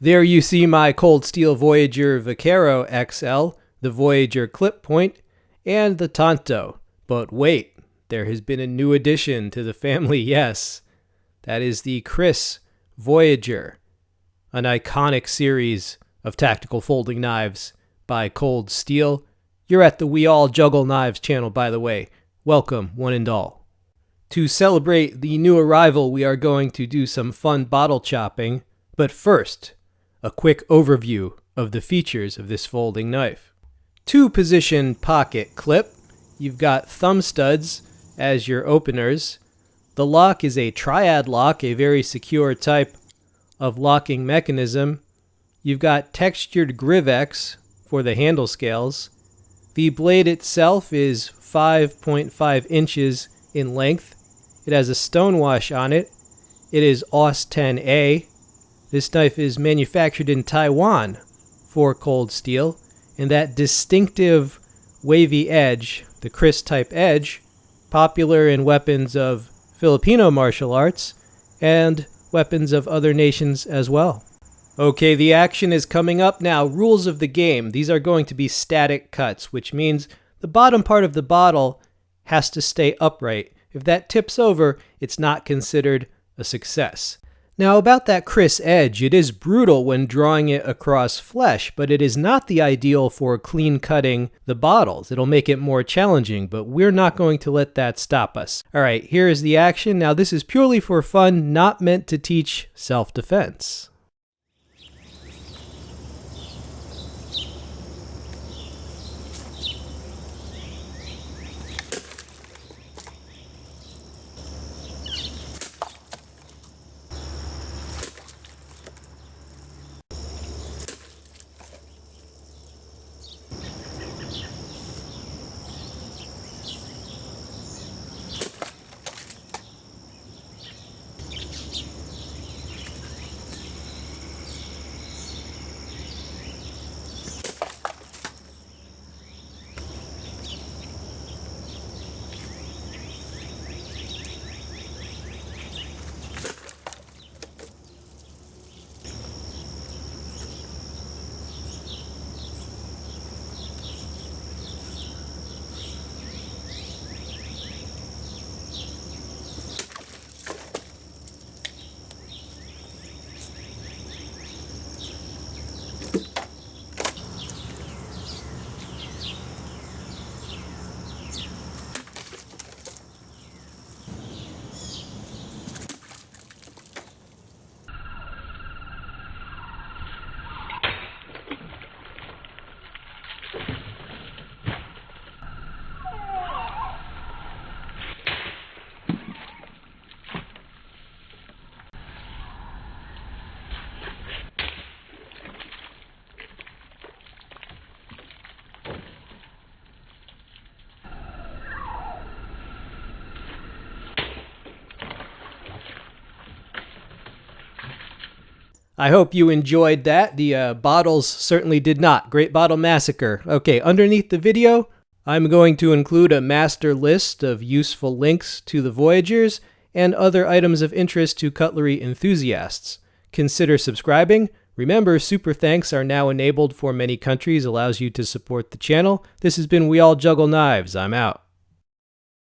There you see my Cold Steel Voyager Vaquero XL, the Voyager clip point, and the Tonto. But wait, there has been a new addition to the family, yes. That is the Kris Voyager, an iconic series of tactical folding knives by Cold Steel. You're at the We All Juggle Knives channel, by the way. Welcome, one and all. To celebrate the new arrival, we are going to do some fun bottle chopping. But first, a quick overview of the features of this folding knife. 2-position pocket clip. You've got thumb studs as your openers. The lock is a triad lock, a very secure type of locking mechanism. You've got textured Grivex for the handle scales. The blade itself is 5.5 inches in length. It has a stonewash on it. It is AUS 10A. This knife is manufactured in Taiwan for Cold Steel, and that distinctive wavy edge, the Kris type edge, popular in weapons of Filipino martial arts and weapons of other nations as well. Okay, the action is coming up now. Rules of the game. These are going to be static cuts, which means the bottom part of the bottle has to stay upright. If that tips over, it's not considered a success. Now, about that Kris edge, it is brutal when drawing it across flesh, but it is not the ideal for clean cutting the bottles. It'll make it more challenging, but we're not going to let that stop us. All right, here is the action. Now, this is purely for fun, not meant to teach self-defense. I hope you enjoyed that. The bottles certainly did not. Great bottle massacre. Okay, underneath the video, I'm going to include a master list of useful links to the Voyagers and other items of interest to cutlery enthusiasts. Consider subscribing. Remember, super thanks are now enabled for many countries, allows you to support the channel. This has been We All Juggle Knives. I'm out.